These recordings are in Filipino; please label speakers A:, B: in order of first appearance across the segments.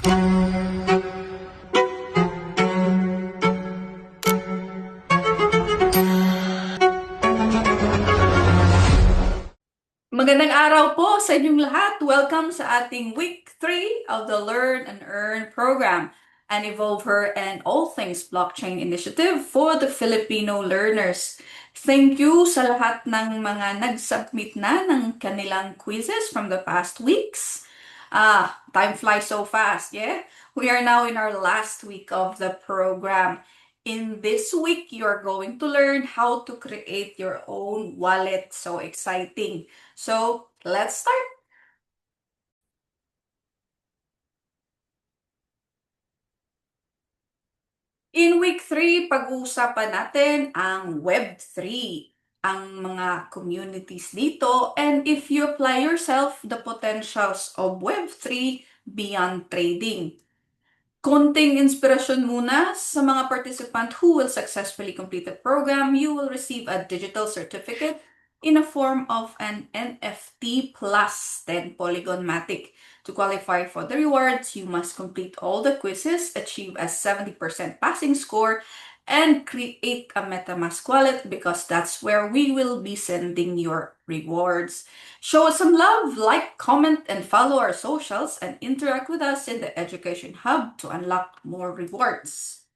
A: Magandang araw po sa inyong lahat. Welcome sa ating week 3 of the Learn and Earn program, an EvolvH3R and all things blockchain initiative for the Filipino learners. Thank you sa lahat ng mga nag-submit na ng kanilang quizzes from the past weeks. Time flies so fast, yeah? We are now in our last week of the program. In this week, you're going to learn how to create your own wallet. So exciting. So, let's start. In week 3, pag-uusapan natin ang Web3, ang mga communities dito, and if you apply yourself, the potentials of Web3 beyond trading. Konting inspirasyon muna sa mga participant who will successfully complete the program. You will receive a digital certificate in a form of an NFT plus 10 Polygon Matic. To qualify for the rewards, you must complete all the quizzes, achieve a 70% passing score, and create a MetaMask wallet because that's where we will be sending your rewards. Show us some love, like, comment, and follow our socials and interact with us in the Education Hub to unlock more rewards.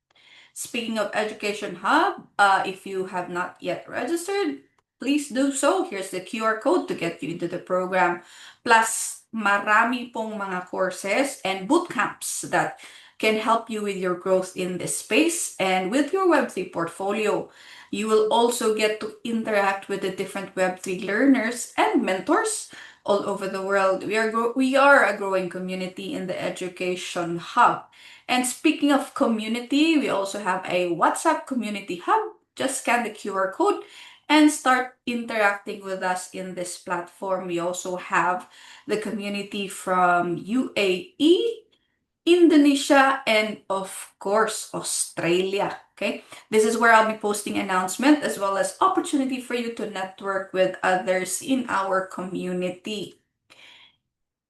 A: Speaking of Education Hub, if you have not yet registered, please do so. Here's the QR code to get you into the program. Plus, marami pong mga courses and bootcamps that can help you with your growth in this space and with your Web3 portfolio. You will also get to interact with the different Web3 learners and mentors all over the world. We are a growing community in the Education Hub. And speaking of community, we also have a WhatsApp community hub. Just scan the QR code and start interacting with us in this platform. We also have the community from UAE, Indonesia, and of course, Australia. Okay, this is where I'll be posting announcement as well as opportunity for you to network with others in our community.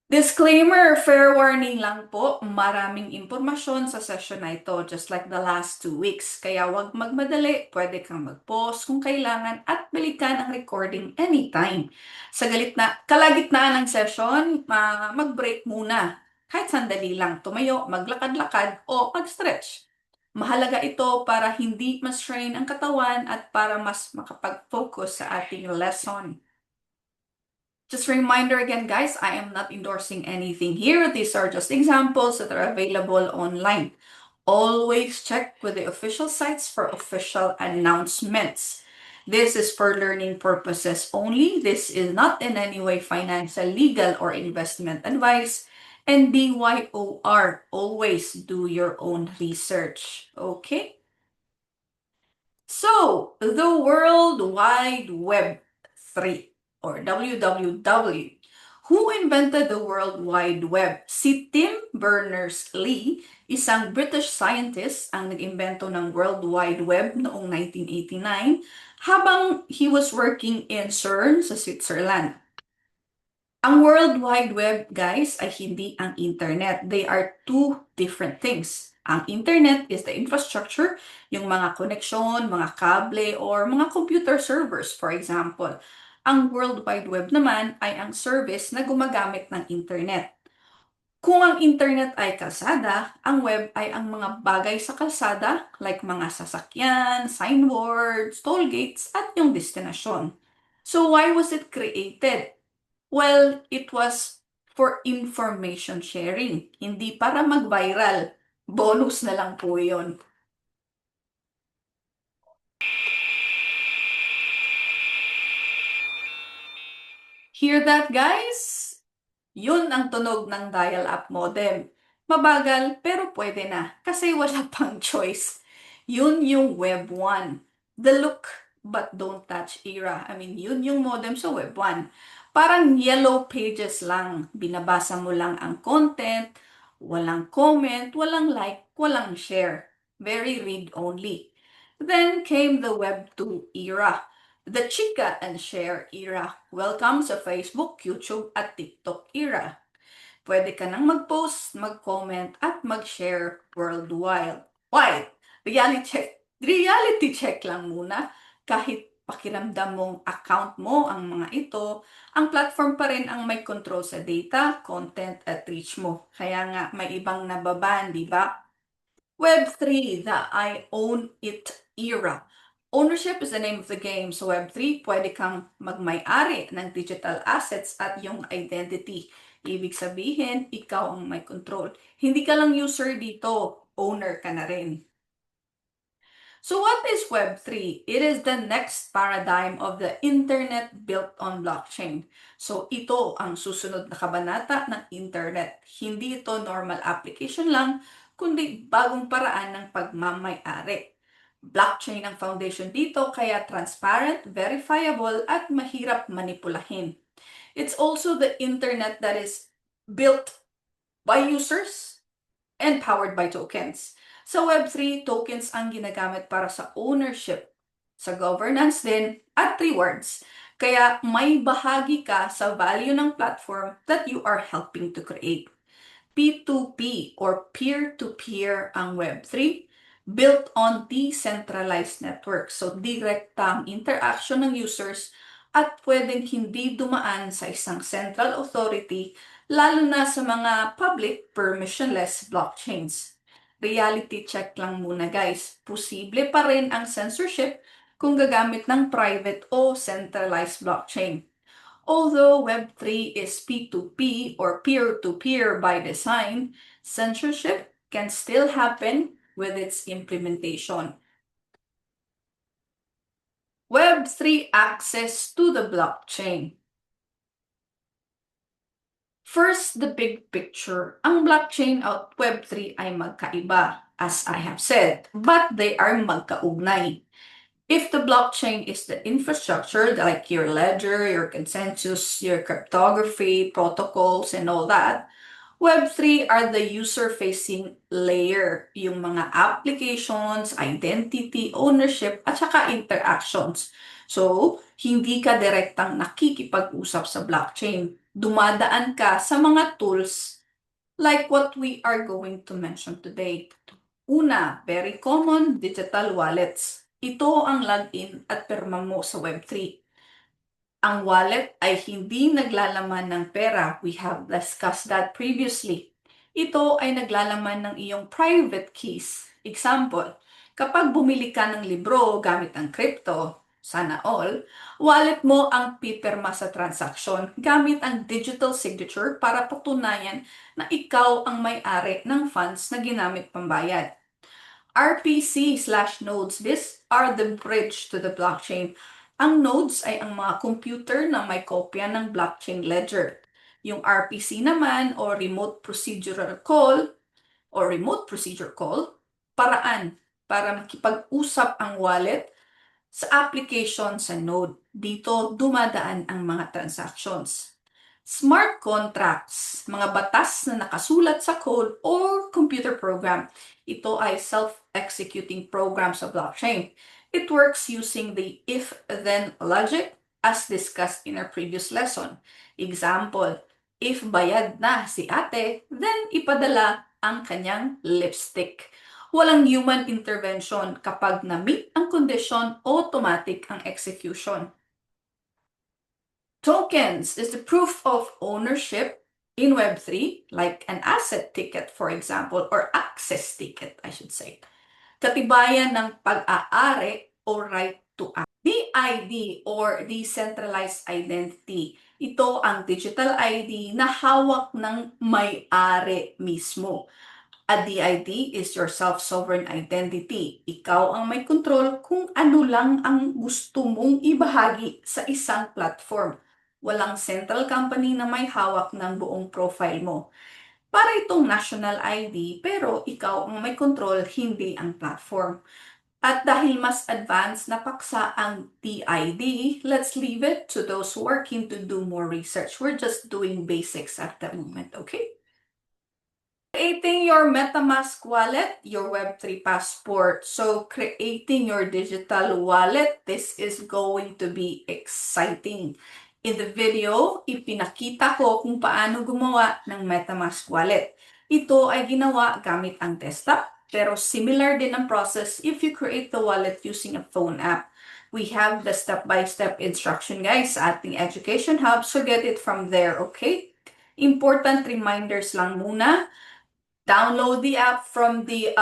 A: Disclaimer, fair warning lang po, maraming impormasyon sa session na ito, just like the last 2 weeks. Kaya wag magmadali, pwede kang mag-pause kung kailangan at balikan ang recording anytime. Sa kalagitnaan ng session, mag-break muna. Kahit sandali lang, tumayo, maglakad-lakad o mag-stretch. Mahalaga ito para hindi mas-strain ang katawan at para mas makapag-focus sa ating lesson. Just a reminder again, guys, I am not endorsing anything here. These are just examples that are available online. Always check with the official sites for official announcements. This is for learning purposes only. This is not in any way financial, legal, or investment advice. And BYOR, always do your own research. Okay? So, the World Wide Web 3 or WWW. Who invented the World Wide Web? Si Tim Berners-Lee, isang British scientist ang nag-imbento ng World Wide Web noong 1989 habang he was working in CERN sa Switzerland. Ang World Wide Web, guys, ay hindi ang internet. They are two different things. Ang internet is the infrastructure, yung mga koneksyon, mga kable, or mga computer servers, for example. Ang World Wide Web naman ay ang service na gumagamit ng internet. Kung ang internet ay kalsada, ang web ay ang mga bagay sa kalsada like mga sasakyan, signboards, toll gates, at yung destinasyon. So why was it created? Well, it was for information sharing, hindi para mag-viral. Bonus na lang po yun. Hear that, guys? Yun ang tunog ng dial-up modem. Mabagal, pero pwede na kasi wala pang choice. Yun yung Web 1. The look but don't touch era. I mean, yun yung modem sa Web 1. Parang yellow pages lang. Binabasa mo lang ang content, walang comment, walang like, walang share. Very read-only. Then came the Web 2 era. The chika and share era. Welcome sa Facebook, YouTube, at TikTok era. Pwede ka nang mag-post, mag-comment, at mag-share worldwide. Why? Reality check lang muna. Kahit pakiramdam mong account mo ang mga ito, ang platform pa rin ang may control sa data, content, at reach mo. Kaya nga may ibang nababan, di ba? Web3, the I own it era. Ownership is the name of the game. So Web3, pwede kang magmay-ari ng digital assets at yung identity. Ibig sabihin, ikaw ang may control. Hindi ka lang user dito, owner ka na rin. So what is Web3? It is the next paradigm of the internet built on blockchain. So ito ang susunod na kabanata ng internet. Hindi ito normal application lang, kundi bagong paraan ng pagmamay-ari. Blockchain ang foundation dito kaya transparent, verifiable, at mahirap manipulahin. It's also the internet that is built by users and powered by tokens. Sa Web3, tokens ang ginagamit para sa ownership, sa governance din, at rewards. Kaya may bahagi ka sa value ng platform that you are helping to create. P2P or peer-to-peer ang Web3, built on decentralized networks. So, direktang interaction ng users at pwedeng hindi dumaan sa isang central authority, lalo na sa mga public permissionless blockchains. Reality check lang muna guys. Posible pa rin ang censorship kung gagamit ng private o centralized blockchain. Although Web3 is P2P or peer-to-peer by design, censorship can still happen with its implementation. Web3 access to the blockchain. First, the big picture. Ang blockchain at Web3 ay magkaiba, as I have said, but they are magkaugnay. If the blockchain is the infrastructure, like your ledger, your consensus, your cryptography, protocols, and all that, Web3 are the user-facing layer, yung mga applications, identity, ownership, at saka interactions. So, hindi ka direktang nakikipag-usap sa blockchain. Dumadaan ka sa mga tools like what we are going to mention today. Una, very common, digital wallets. Ito ang login at pirma mo sa Web3. Ang wallet ay hindi naglalaman ng pera. We have discussed that previously. Ito ay naglalaman ng iyong private keys. Example, kapag bumili ka ng libro gamit ang crypto, sana all, wallet mo ang pipirma sa transaksyon gamit ang digital signature para patunayan na ikaw ang may-ari ng funds na ginamit pambayad. RPC/nodes, these are the bridge to the blockchain. Ang nodes ay ang mga computer na may kopya ng blockchain ledger. Yung RPC naman o remote procedure call, paraan para makipag-usap ang wallet sa application sa node. Dito dumadaan ang mga transactions. Smart contracts, mga batas na nakasulat sa code or computer program. Ito ay self-executing program sa blockchain. It works using the if-then logic as discussed in our previous lesson. Example, if bayad na si ate, then ipadala ang kanyang lipstick. Walang human intervention. Kapag na-meet ang condition, automatic ang execution. Tokens is the proof of ownership in Web3, like an asset ticket, for example, or access ticket, I should say. Katibayan ng pag-aari o right to act. DID or Decentralized Identity. Ito ang digital ID na hawak ng may-ari mismo. A DID is your self-sovereign identity. Ikaw ang may control kung ano lang ang gusto mong ibahagi sa isang platform. Walang central company na may hawak ng buong profile mo. Para itong national ID, pero ikaw ang may control, hindi ang platform. At dahil mas advanced na paksa ang DID, let's leave it to those working to do more research. We're just doing basics at the moment, okay? Creating your MetaMask wallet, your Web3 passport. So creating your digital wallet, this is going to be exciting. In the video, ipinakita ko kung paano gumawa ng MetaMask wallet. Ito ay ginawa gamit ang desktop, pero similar din ang process if you create the wallet using a phone app. We have the step-by-step instruction guys sa ating education hub, so get it from there, okay? Important reminders lang muna. Download the app from the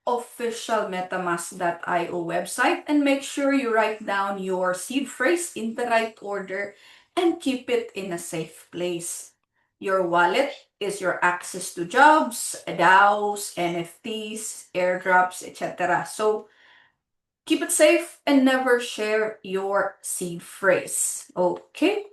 A: official metamask.io website and make sure you write down your seed phrase in the right order and keep it in a safe place. Your wallet is your access to jobs, DAOs, NFTs, airdrops, etc. So keep it safe and never share your seed phrase. Okay?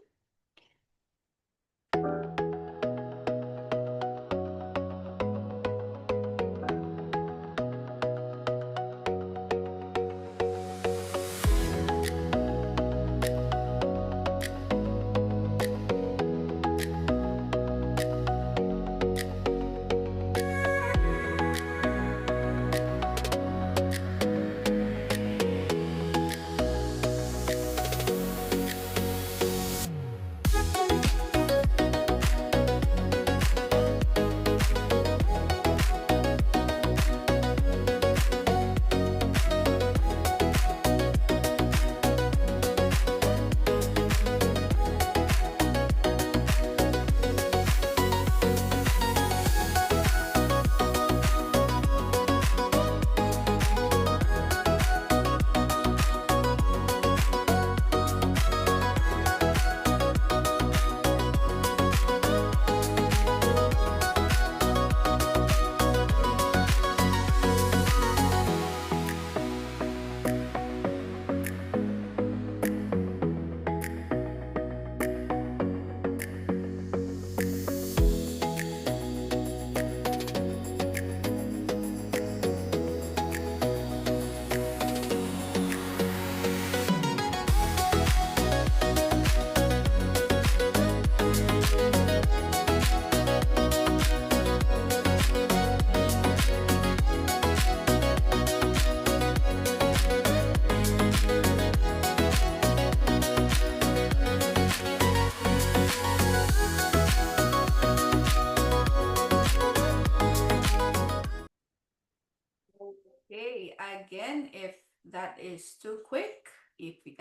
A: Okay, again, if that is too quick,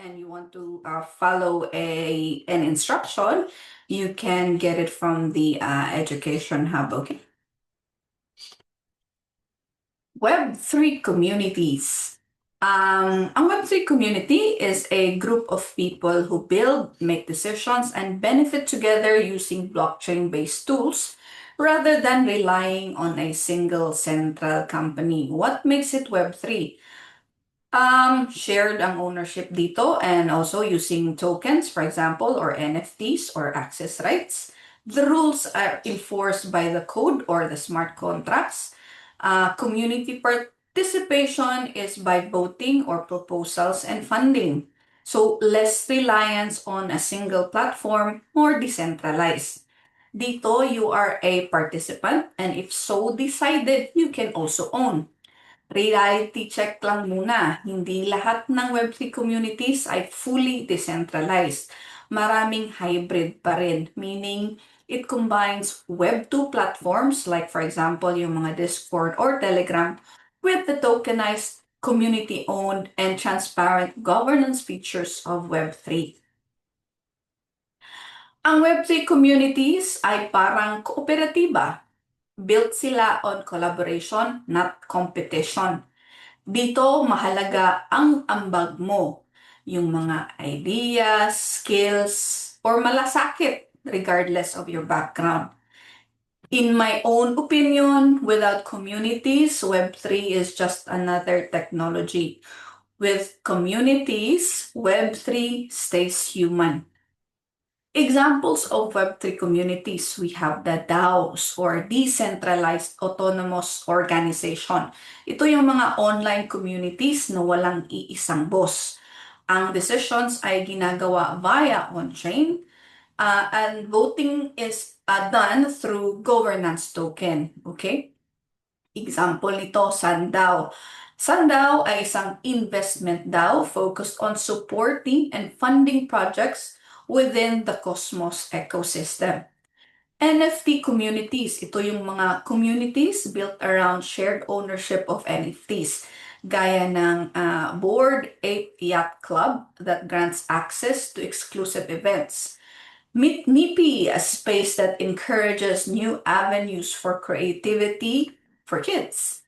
A: and you want to follow an instruction, you can get it from the Education Hub, okay? Web3 communities. Ang Web3 community is a group of people who build, make decisions, and benefit together using blockchain-based tools rather than relying on a single central company. What makes it Web3? Shared ang ownership dito and also using tokens, for example, or NFTs or access rights. The rules are enforced by the code or the smart contracts. Community participation is by voting or proposals and funding. So less reliance on a single platform, more decentralized. Dito, you are a participant and if so decided, you can also own. Reality check lang muna, hindi lahat ng Web3 communities ay fully decentralized. Maraming hybrid pa rin, meaning it combines Web2 platforms like for example yung mga Discord or Telegram with the tokenized, community-owned, and transparent governance features of Web3. Ang Web3 communities ay parang kooperatiba. Built sila on collaboration, not competition. Dito, mahalaga ang ambag mo. Yung mga ideas, skills, or malasakit, regardless of your background. In my own opinion, without communities, Web3 is just another technology. With communities, Web3 stays human. Examples of Web3 communities, we have the DAOs or Decentralized Autonomous Organization. Ito yung mga online communities na walang iisang boss. Ang decisions ay ginagawa via on-chain and voting is done through governance token. Okay? Example nito, SunDAO. SunDAO ay isang investment DAO focused on supporting and funding projects within the Cosmos ecosystem. NFT communities, ito yung mga communities built around shared ownership of NFTs, gaya ng Bored Ape Yacht Club that grants access to exclusive events. Meet Nipi, a space that encourages new avenues for creativity for kids.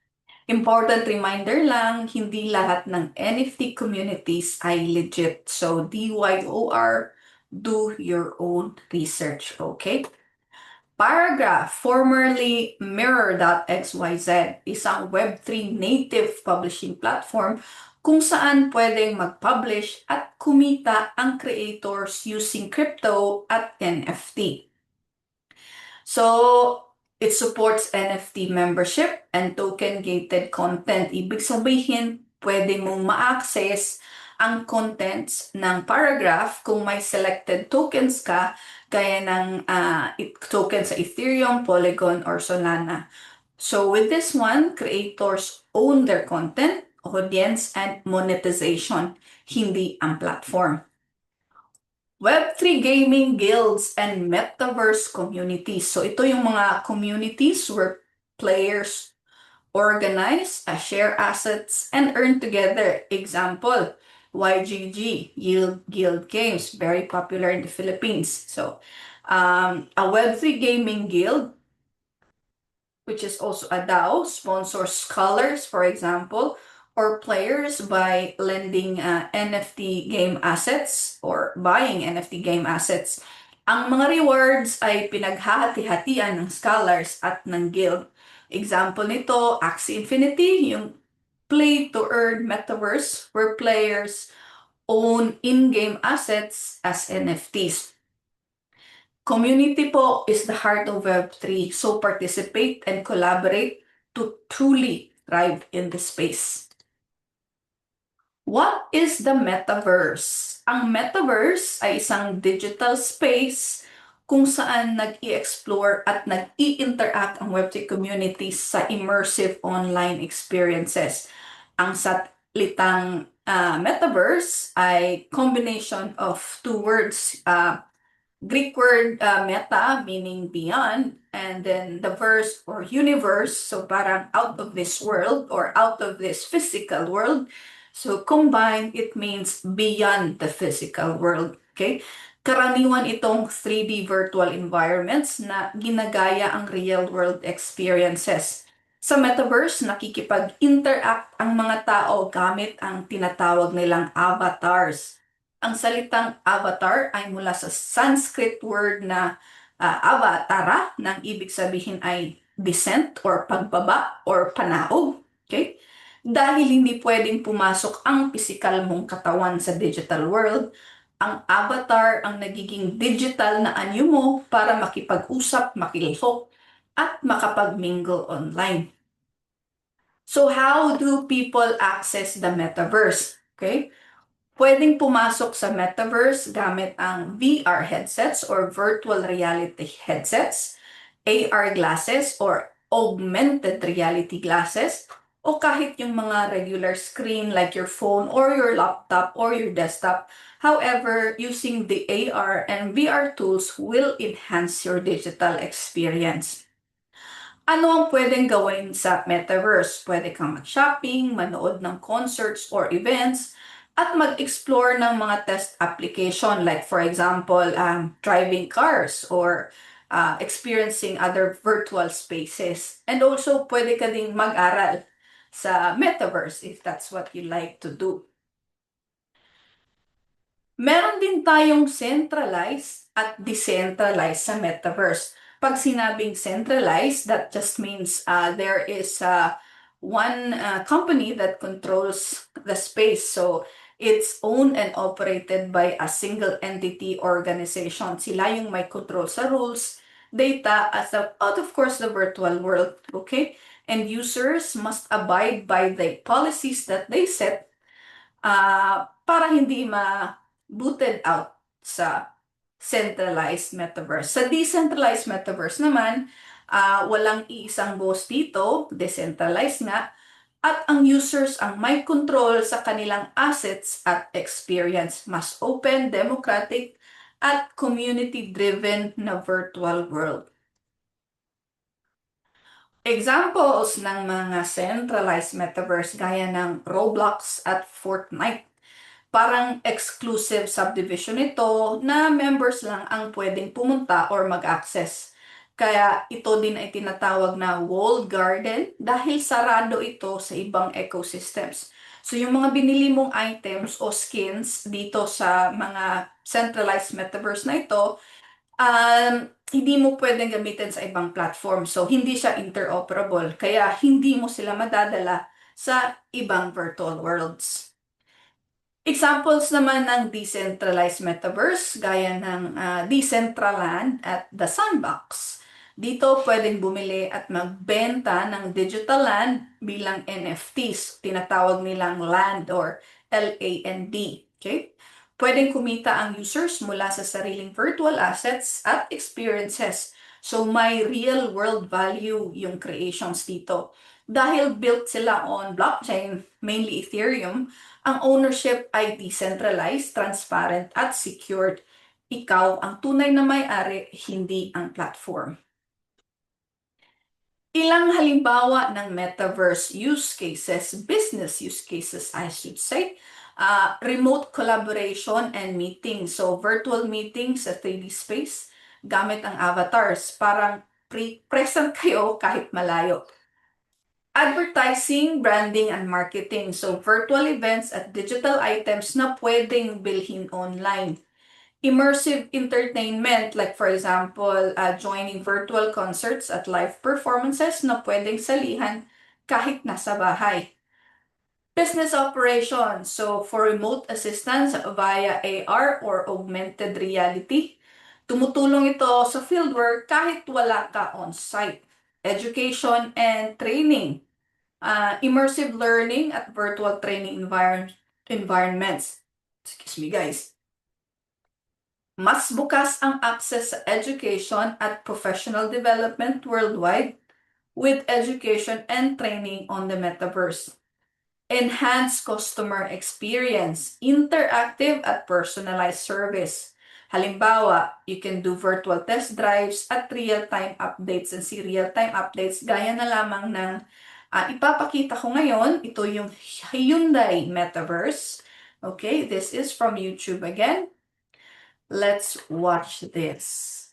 A: Important reminder lang, hindi lahat ng NFT communities ay legit. So, DYOR, do your own research, okay? Paragraph, formerly Mirror.xyz, isang Web3 native publishing platform kung saan pwedeng mag-publish at kumita ang creators using crypto at NFT. So, it supports NFT membership and token-gated content. Ibig sabihin, pwede mong ma-access ang contents ng paragraph kung may selected tokens ka, gaya ng token sa Ethereum, Polygon, or Solana. So with this one, creators own their content, audience, and monetization, hindi ang platform. Web3 gaming guilds and metaverse communities. So ito yung mga communities where players organize, share assets, and earn together. Example, YGG, Yield Guild Games, very popular in the Philippines. So a Web3 gaming guild, which is also a DAO, sponsors scholars, for example, or players by lending NFT game assets or buying NFT game assets. Ang mga rewards ay pinaghahati-hatian ng scholars at ng guild. Example nito, Axie Infinity, yung play-to-earn metaverse where players own in-game assets as NFTs. Community po is the heart of Web3, so participate and collaborate to truly thrive in the space. What is the metaverse? Ang metaverse ay isang digital space kung saan nag-i-explore at nag-i-interact ang Web3 communities sa immersive online experiences. Ang salitang metaverse ay combination of two words, Greek word meta, meaning beyond, and then the verse or universe, so parang out of this world or out of this physical world. So combined, it means beyond the physical world. Okay? Karaniwan itong 3D virtual environments na ginagaya ang real world experiences. Sa metaverse, nakikipag-interact ang mga tao gamit ang tinatawag nilang avatars. Ang salitang avatar ay mula sa Sanskrit word na avatara, nang ibig sabihin ay descent or pagbaba or panaog. Okay? Dahil hindi pwedeng pumasok ang physical mong katawan sa digital world, ang avatar ang nagiging digital na anyo mo para makipag-usap, makilahok, at makapag-mingle online. So how do people access the metaverse? Okay? Pwedeng pumasok sa metaverse gamit ang VR headsets or virtual reality headsets, AR glasses or augmented reality glasses, o kahit yung mga regular screen like your phone or your laptop or your desktop. However, using the AR and VR tools will enhance your digital experience. Ano ang pwedeng gawin sa metaverse? Pwede kang mag-shopping, manood ng concerts or events, at mag-explore ng mga test application like for example, driving cars or experiencing other virtual spaces. And also, pwede ka ding mag-aral sa metaverse if that's what you like to do. Meron din tayong centralized at decentralized sa metaverse. Pag sinabing centralized, that just means there is one company that controls the space. So it's owned and operated by a single entity organization. Sila yung may control sa rules, data, out of course the virtual world. Okay? And users must abide by the policies that they set para hindi booted out sa centralized metaverse. Sa decentralized metaverse naman, walang iisang boss dito, decentralized nga, at ang users ang may control sa kanilang assets at experience. Mas open, democratic, at community-driven na virtual world. Examples ng mga centralized metaverse gaya ng Roblox at Fortnite. Parang exclusive subdivision ito na members lang ang pwedeng pumunta or mag-access. Kaya ito din ay tinatawag na walled garden dahil sarado ito sa ibang ecosystems. So yung mga binili mong items o skins dito sa mga centralized metaverse na ito, hindi mo pwedeng gamitin sa ibang platform. So hindi siya interoperable. Kaya hindi mo sila madadala sa ibang virtual worlds. Examples naman ng decentralized metaverse gaya ng Decentraland at The Sandbox. Dito pwedeng bumili at magbenta ng digital land bilang NFTs, tinatawag nilang land or LAND. Okay? Pwedeng kumita ang users mula sa sariling virtual assets at experiences. So may real world value yung creations dito. Dahil built sila on blockchain, mainly Ethereum, ang ownership ay decentralized, transparent, at secured. Ikaw ang tunay na may-ari, hindi ang platform. Ilang halimbawa ng metaverse use cases, business use cases I should say, remote collaboration and meetings. So virtual meetings sa 3D space gamit ang avatars. Parang present kayo kahit malayo. Advertising, branding, and marketing. So, virtual events at digital items na pwedeng bilhin online. Immersive entertainment, like for example, joining virtual concerts at live performances na pwedeng salihan kahit nasa bahay. Business operations. So, for remote assistance via AR or augmented reality. Tumutulong ito sa fieldwork kahit wala ka on-site. Education and training. Immersive learning at virtual training environments. Excuse me, guys. Mas bukas ang access sa education at professional development worldwide with education and training on the metaverse. Enhanced customer experience, interactive at personalized service. Halimbawa, you can do virtual test drives at real-time updates and see real-time updates gaya na lamang ng ipapakita ko ngayon. Ito yung Hyundai Metaverse. Okay, this is from YouTube again. Let's watch this.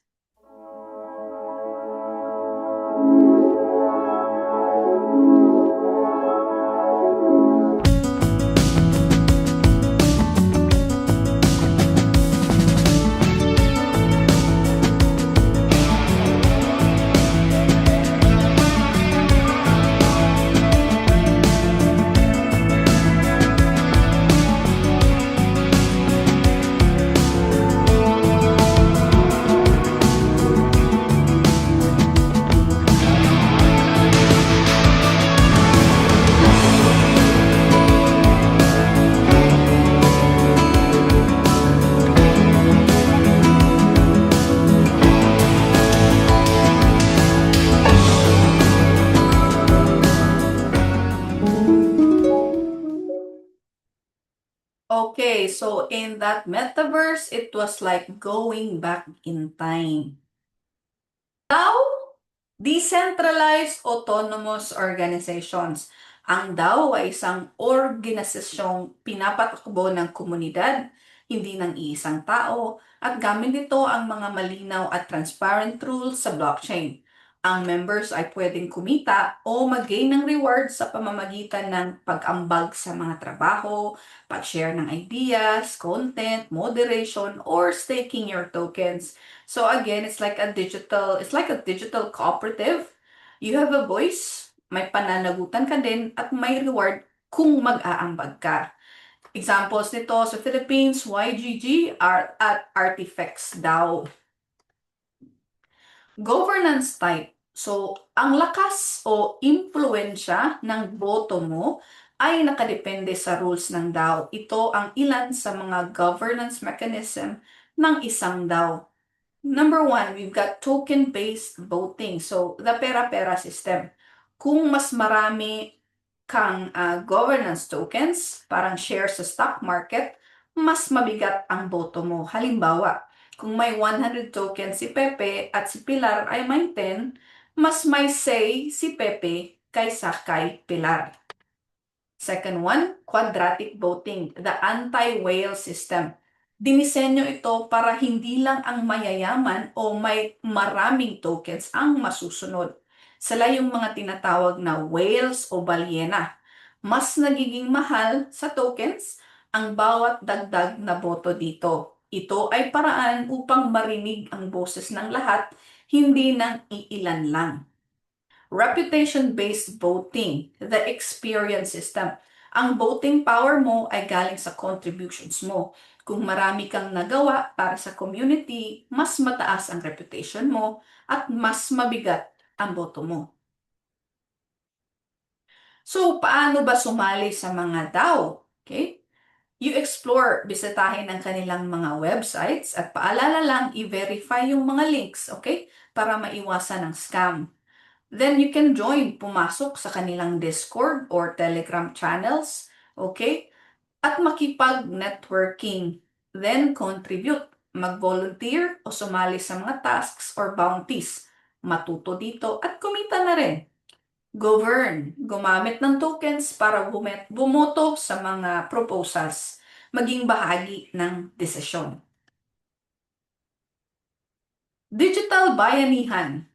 A: Okay, so in that metaverse, it was like going back in time. DAO, Decentralized Autonomous Organizations. Ang DAO ay isang organisasyong pinapatakbo ng komunidad, hindi ng iisang tao, at gamit nito ang mga malinaw at transparent rules sa blockchain. Ang members ay pwedeng kumita o mag-gain ng rewards sa pamamagitan ng pag-ambag sa mga trabaho, pag-share ng ideas, content, moderation, or staking your tokens. So again, it's like a digital cooperative. You have a voice, may pananagutan ka din, at may reward kung mag-aambag ka. Examples nito sa Philippines, YGG at Artifacts DAO. Governance type. So, ang lakas o impluensya ng boto mo ay nakadepende sa rules ng DAO. Ito ang ilan sa mga governance mechanism ng isang DAO. Number 1, we've got token-based voting. So, the pera-pera system. Kung mas marami kang governance tokens, parang shares sa stock market, mas mabigat ang boto mo. Halimbawa, Kung may 100 tokens si Pepe at si Pilar ay may 10, mas may say si Pepe kaysa kay Pilar. Second one, quadratic voting, the anti-whale system. Dinisenyo ito para hindi lang ang mayayaman o may maraming tokens ang masusunod. Sila yung mga tinatawag na whales o balyena. Mas nagiging mahal sa tokens ang bawat dagdag na boto dito. Ito ay paraan upang marinig ang boses ng lahat, hindi ng iilan lang. Reputation-based voting, the experience system. Ang voting power mo ay galing sa contributions mo. Kung marami kang nagawa para sa community, mas mataas ang reputation mo at mas mabigat ang boto mo. So, paano ba sumali sa mga DAO? Okay? You explore, bisitahin ang kanilang mga websites at paalala lang, i-verify yung mga links, okay? Para maiwasan ang scam. Then you can join, pumasok sa kanilang Discord or Telegram channels, okay? At makipag-networking. Then contribute, mag-volunteer o sumali sa mga tasks or bounties. Matuto dito at kumita na rin. Govern, gumamit ng tokens para bumoto sa mga proposals, maging bahagi ng desisyon. Digital bayanihan.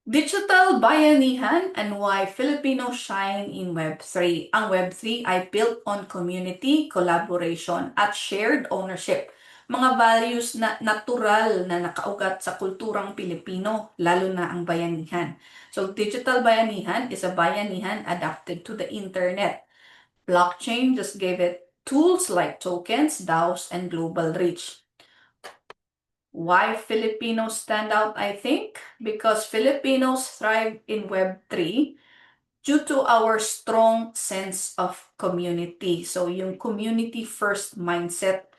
A: Digital bayanihan and why Filipinos shine in Web3. Ang Web3 ay built on community, collaboration, at shared ownership. Mga values na natural na nakaugat sa kulturang Pilipino, lalo na ang bayanihan. So, digital bayanihan is a bayanihan adapted to the internet. Blockchain just gave it tools like tokens, DAOs, and global reach. Why Filipinos stand out, I think? Because Filipinos thrive in Web3 due to our strong sense of community. So yung community first mindset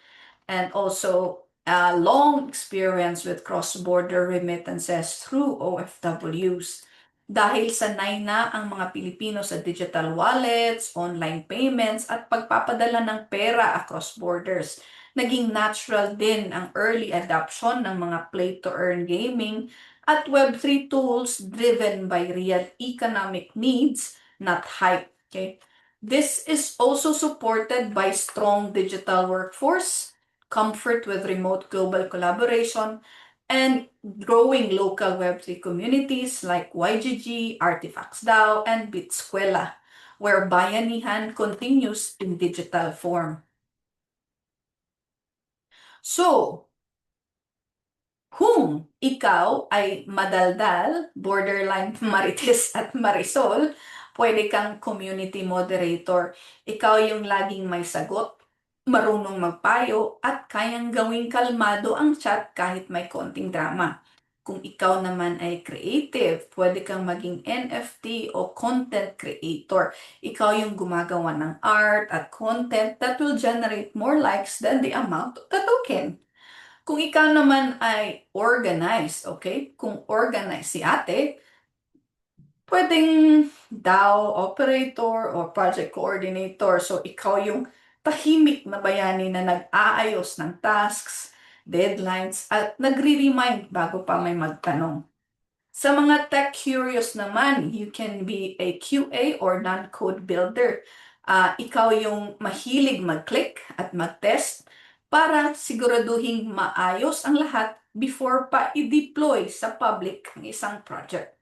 A: and also a long experience with cross-border remittances through OFWs. Dahil sanay na ang mga Pilipino sa digital wallets, online payments, at pagpapadala ng pera across borders, naging natural din ang early adoption ng mga play-to-earn gaming at Web3 tools driven by real economic needs, not hype. Okay? This is also supported by strong digital workforce, comfort with remote global collaboration, and growing local Web3 communities like YGG, Artifacts DAO, and Bitsquela, where bayanihan continues in digital form. So, kung ikaw ay madaldal, borderline marites at marisol, pwede kang community moderator. Ikaw yung laging may sagot, marunong magpayo, at kayang gawing kalmado ang chat kahit may konting drama. Kung ikaw naman ay creative, pwede kang maging NFT o content creator. Ikaw yung gumagawa ng art at content that will generate more likes than the amount of the token. Kung ikaw naman ay organized, okay? Kung organized si ate, pwedeng DAO operator or project coordinator. So, ikaw yung tahimik na bayani na nag-aayos ng tasks, deadlines, at nagre-remind bago pa may magtanong. Sa mga tech curious naman, you can be a QA or non-code builder. Ikaw yung mahilig mag-click at mag-test para siguraduhin maayos ang lahat before pa i-deploy sa public ng isang project.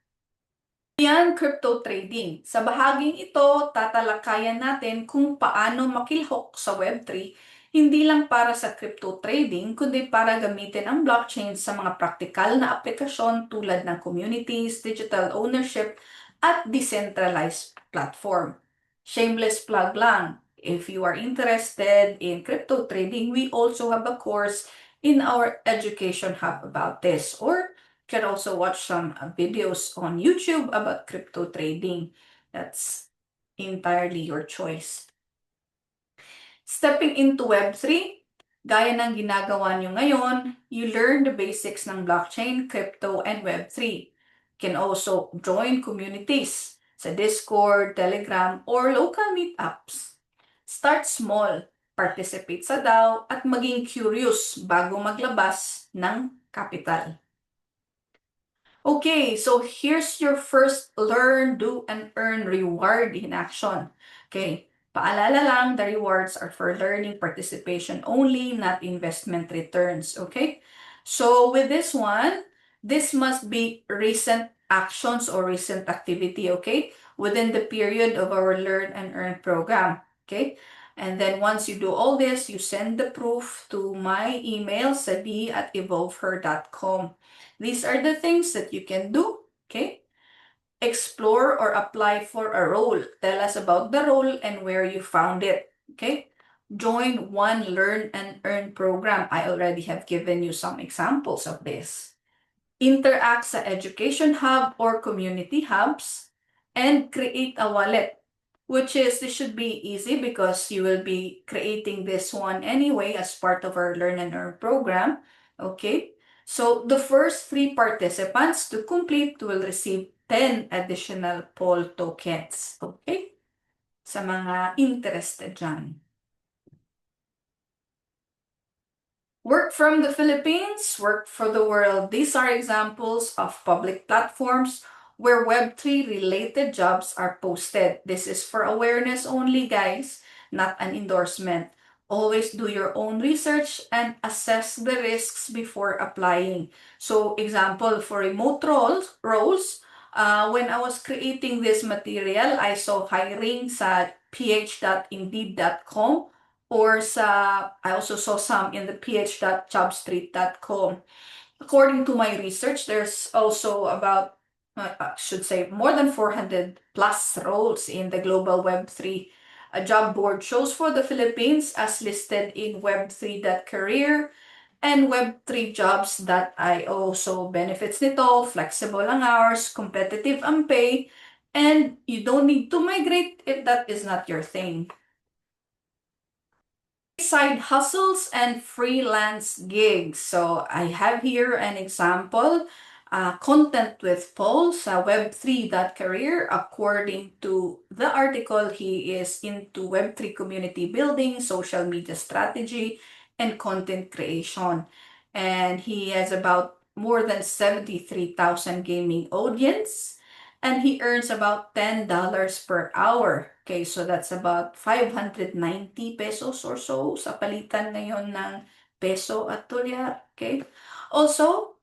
A: Yan, crypto trading. Sa bahaging ito, tatalakayan natin kung paano makilahok sa Web3, hindi lang para sa crypto trading, kundi para gamitin ang blockchain sa mga praktikal na aplikasyon tulad ng communities, digital ownership, at decentralized platform. Shameless plug lang. If you are interested in crypto trading, we also have a course in our education hub about this. Or can also watch some videos on YouTube about crypto trading. That's entirely your choice. Stepping into Web3, gaya ng ginagawa nyo ngayon, you learn the basics ng blockchain, crypto, and Web3. You can also join communities sa Discord, Telegram, or local meetups. Start small. mag-participate sa DAO, at maging curious bago maglabas ng capital. Okay, so here's your first learn, do, and earn reward in action. Okay, paalala lang, the rewards are for learning participation only, not investment returns. Okay, so with this one, this must be recent actions or recent activity, okay, within the period of our learn and earn program. Okay, and then once you do all this, you send the proof to my email, sadi@evolvher.com. These are the things that you can do, okay? Explore or apply for a role. Tell us about the role and where you found it, okay? Join one learn and earn program. I already have given you some examples of this. Interact sa education hub or community hubs and create a wallet, which is, this should be easy because you will be creating this one anyway as part of our learn and earn program, okay? So the first 3 participants to complete will receive 10 additional poll tokens, okay? Sa mga interested dyan. Work from the Philippines, work for the world. These are examples of public platforms where Web3 related jobs are posted. This is for awareness only, guys, not an endorsement. Always do your own research and assess the risks before applying. So, example, for remote roles, when I was creating this material, I saw hiring sa ph.indeed.com or I also saw some in the ph.jobstreet.com. According to my research, there's also about, I should say, more than 400 plus roles in the global Web3 job board shows for the Philippines as listed in web3.career and web3jobs.io. So benefits nito, flexible ang hours, competitive ang pay, and you don't need to migrate if that is not your thing. Side hustles and freelance gigs. So I have here an example, content with Paul sa web3.career. According to the article, he is into Web3 community building, social media strategy, and content creation. And he has about more than 73,000 gaming audience. And he earns about $10 per hour. Okay, so that's about 590 pesos or so sa palitan ngayon ng peso at dolyar. Okay. Also,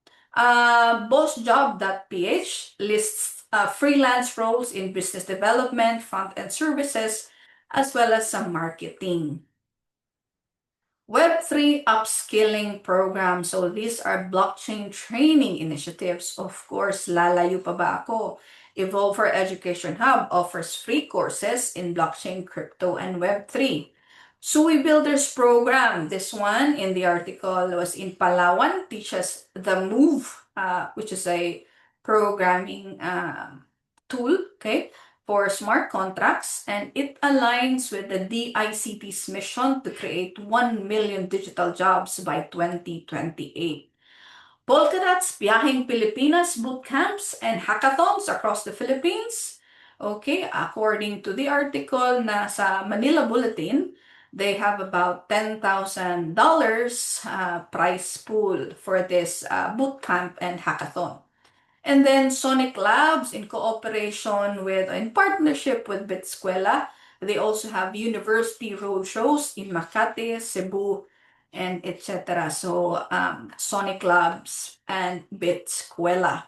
A: bossjob.ph lists freelance roles in business development, front-end services, as well as some marketing. Web3 upskilling program. So these are blockchain training initiatives. Of course, lalayo pa ba ako? EvolvH3R Education Hub offers free courses in blockchain, crypto, and Web3. Sui Builders Program, this one in the article was in Palawan, teaches the Move, which is a programming tool, okay, for smart contracts, and it aligns with the DICT's mission to create 1 million digital jobs by 2028. Polka Dots, Biyaheng Pilipinas, bootcamps, and hackathons across the Philippines. Okay, according to the article na sa Manila Bulletin, they have about $10,000 prize pool for this bootcamp and hackathon. And then Sonic Labs, in cooperation with, in partnership with Bitskwela, they also have university roadshows in Makati, Cebu, and etc. So, Sonic Labs and Bitskwela.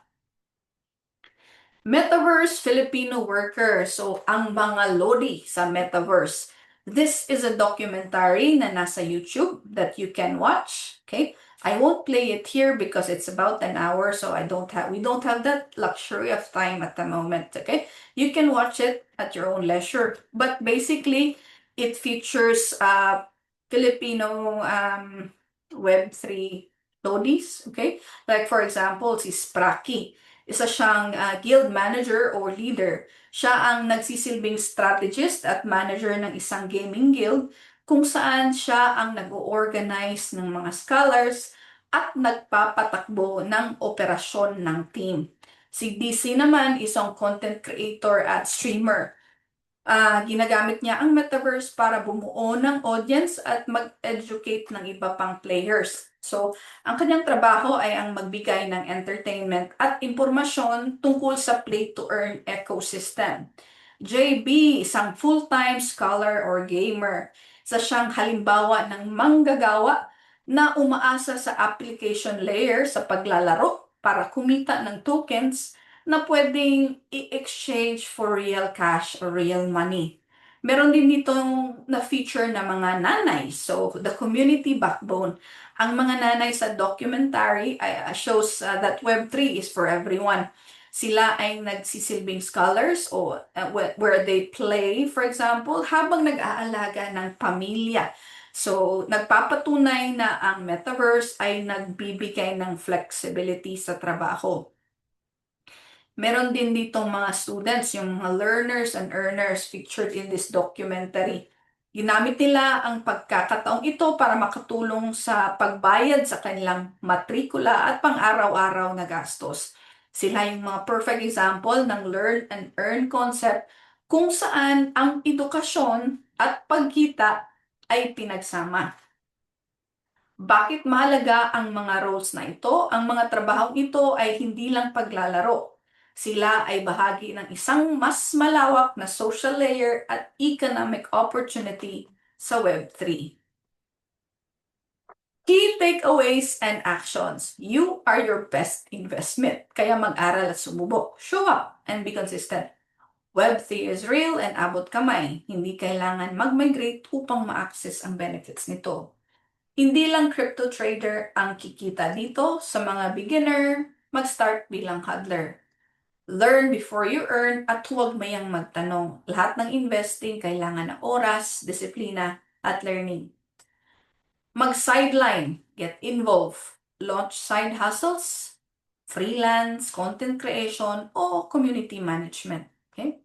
A: Metaverse Filipino Worker. So, ang mga lodi sa Metaverse. This is a documentary na nasa YouTube that you can watch. Okay? I won't play it here because it's about an hour, so we don't have that luxury of time at the moment, okay? You can watch it at your own leisure. But basically, it features Filipino Web3 lodis, okay? Like for example, si Spraki. Isa siyang guild manager or leader. Siya ang nagsisilbing strategist at manager ng isang gaming guild kung saan siya ang nag-organize ng mga scholars at nagpapatakbo ng operasyon ng team. Si DC naman isang content creator at streamer. Ginagamit niya ang metaverse para bumuo ng audience at mag-educate ng iba pang players. So, ang kanyang trabaho ay ang magbigay ng entertainment at impormasyon tungkol sa play-to-earn ecosystem. JB, isang full-time scholar or gamer, isa siyang halimbawa ng manggagawa na umaasa sa application layer sa paglalaro para kumita ng tokens na pwedeng i-exchange for real cash or real money. Meron din ditong na-feature na mga nanay. So, the community backbone. Ang mga nanay sa documentary shows that Web3 is for everyone. Sila ay nagsisilbing scholars o where they play, for example, habang nag-aalaga ng pamilya. So, nagpapatunay na ang metaverse ay nagbibigay ng flexibility sa trabaho. Meron din ditong mga students, yung mga learners and earners featured in this documentary. Ginamit nila ang pagkakataong ito para makatulong sa pagbayad sa kanilang matrikula at pang-araw-araw na gastos. Sila yung mga perfect example ng learn and earn concept kung saan ang edukasyon at pagkita ay pinagsama. Bakit mahalaga ang mga roles na ito? Ang mga trabahong ito ay hindi lang paglalaro. Sila ay bahagi ng isang mas malawak na social layer at economic opportunity sa Web3. Key takeaways and actions. You are your best investment. Kaya mag-aral at sumubok. Show up and be consistent. Web3 is real and abot kamay. Hindi kailangan mag-migrate upang ma-access ang benefits nito. Hindi lang crypto trader ang kikita dito. Sa mga beginner, mag-start bilang hodler. Learn before you earn at huwag mayang magtanong. Lahat ng investing kailangan ng oras, disiplina, at learning. Mag-sideline, get involved, launch side hustles, freelance, content creation, o community management. Okay?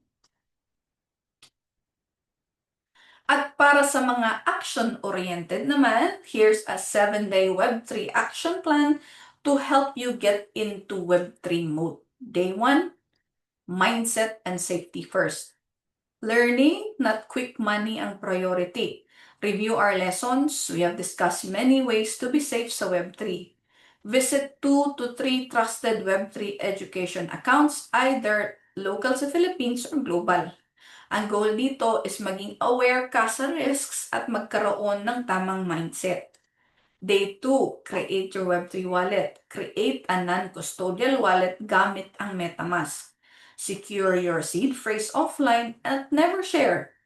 A: At para sa mga action-oriented naman, here's a 7-day Web3 action plan to help you get into Web3 mode. Day 1, mindset and safety first. Learning, not quick money ang priority. Review our lessons. We have discussed many ways to be safe sa Web3. Visit 2 to 3 trusted Web3 education accounts, either local sa Philippines or global. Ang goal dito is maging aware ka sa risks at magkaroon ng tamang mindset. Day 2, create your Web3 wallet. Create a non-custodial wallet gamit ang MetaMask. Secure your seed phrase offline and never share.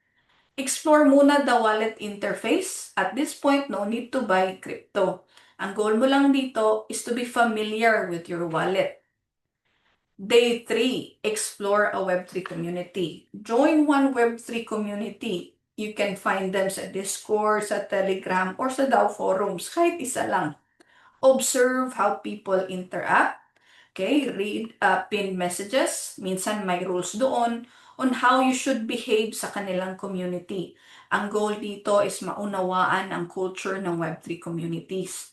A: Explore muna the wallet interface. At this point, no need to buy crypto. Ang goal mo lang dito is to be familiar with your wallet. Day 3, explore a Web3 community. Join one Web3 community. You can find them sa Discord, sa Telegram, or sa DAO forums. Kahit isa lang. Observe how people interact. Okay, read pinned messages. Minsan may rules doon on how you should behave sa kanilang community. Ang goal dito is maunawaan ang culture ng Web3 communities.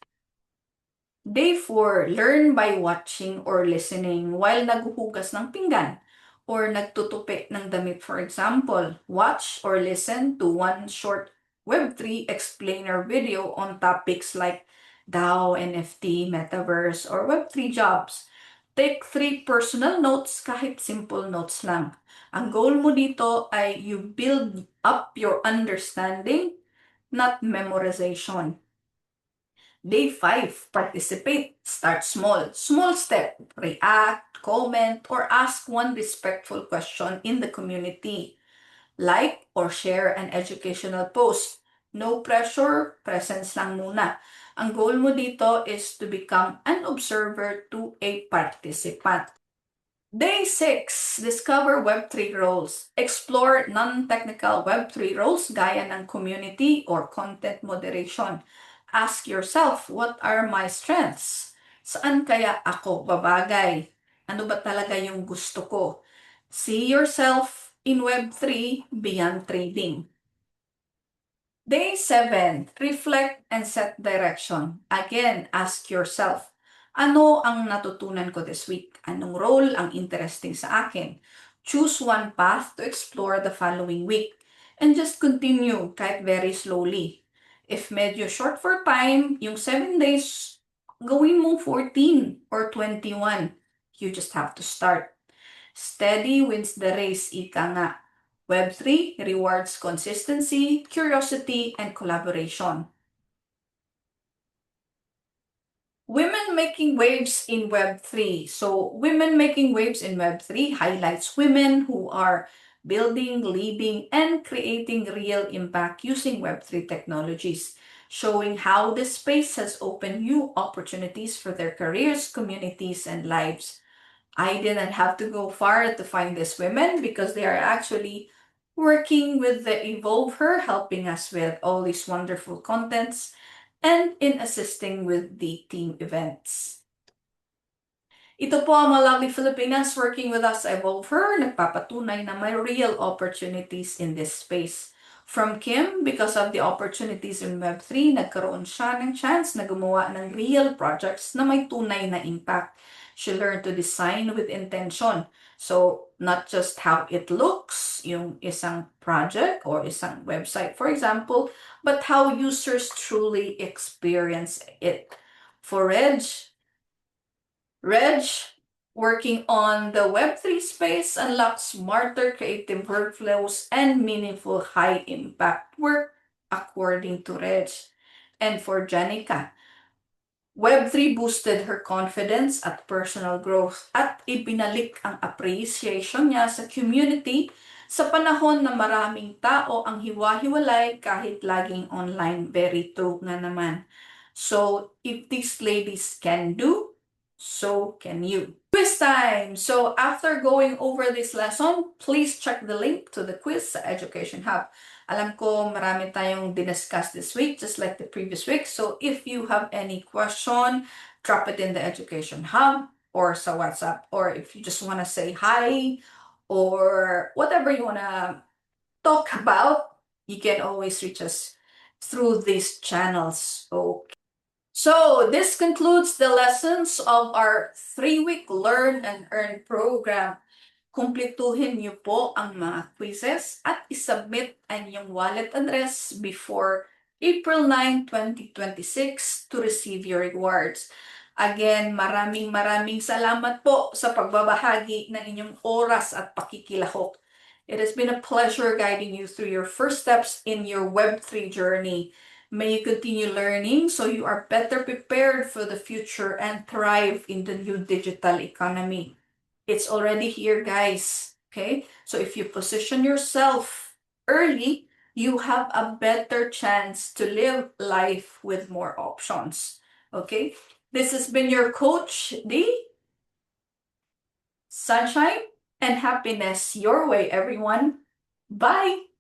A: Day 4, learn by watching or listening while naghuhugas ng pinggan or nagtutupi ng damit, for example. Watch or listen to one short Web3 explainer video on topics like DAO, NFT, Metaverse, or Web3 jobs. Take 3 personal notes, kahit simple notes lang. Ang goal mo dito ay you build up your understanding, not memorization. Day 5, participate. Start small. Small step. React, comment, or ask one respectful question in the community. Like or share an educational post. No pressure, presence lang muna. Ang goal mo dito is to become an observer to a participant. Day 6, discover Web3 roles. Explore non-technical Web3 roles gaya ng community or content moderation. Ask yourself, what are my strengths? Saan kaya ako babagay? Ano ba talaga yung gusto ko? See yourself in Web3 beyond trading. Day 7, reflect and set direction. Again, ask yourself, ano ang natutunan ko this week? Anong role ang interesting sa akin? Choose one path to explore the following week and just continue kahit very slowly. If medyo short for time, yung 7 days, gawin mo 14 or 21. You just have to start. Steady wins the race, ika nga. Web3 rewards consistency, curiosity, and collaboration. Women making waves in Web3. So, women making waves in Web3 highlights women who are building, leading, and creating real impact using Web3 technologies, showing how this space has opened new opportunities for their careers, communities, and lives. I didn't have to go far to find these women because they are actually working with the EvolvH3R, helping us with all these wonderful contents and in assisting with the team events. Ito po ang mga lovely Filipinas working with us sa EvolvH3R, nagpapatunay na may real opportunities in this space. From Kim, because of the opportunities in Web3, nagkaroon siya ng chance na gumawa ng real projects na may tunay na impact. She learned to design with intention. So, not just how it looks, yung isang project or isang website, for example, but how users truly experience it. For Reg, working on the Web3 space unlocks smarter creative workflows and meaningful high-impact work, according to Reg. And for Janica, Web3 boosted her confidence at personal growth at ibinalik ang appreciation niya sa community sa panahon na maraming tao ang hiwa-hiwalay kahit laging online. Very true nga naman. So, if these ladies can do, so can you. Quiz time! So, after going over this lesson, please check the link to the quiz sa Education Hub. Alam ko marami tayong diniscuss this week, just like the previous week. So if you have any question, drop it in the Education Hub or sa WhatsApp. Or if you just want to say hi or whatever you want to talk about, you can always reach us through these channels. Okay. So this concludes the lessons of our 3-week Learn and Earn program. Kumpletuhin niyo po ang mga quizzes at isubmit ang inyong wallet address before April 9, 2026 to receive your rewards. Again, maraming salamat po sa pagbabahagi ng inyong oras at pakikilahok. It has been a pleasure guiding you through your first steps in your Web3 journey. May you continue learning so you are better prepared for the future and thrive in the new digital economy. It's already here, guys. Okay? So if you position yourself early, you have a better chance to live life with more options. Okay? This has been your Coach D. Sunshine and happiness your way, everyone. Bye!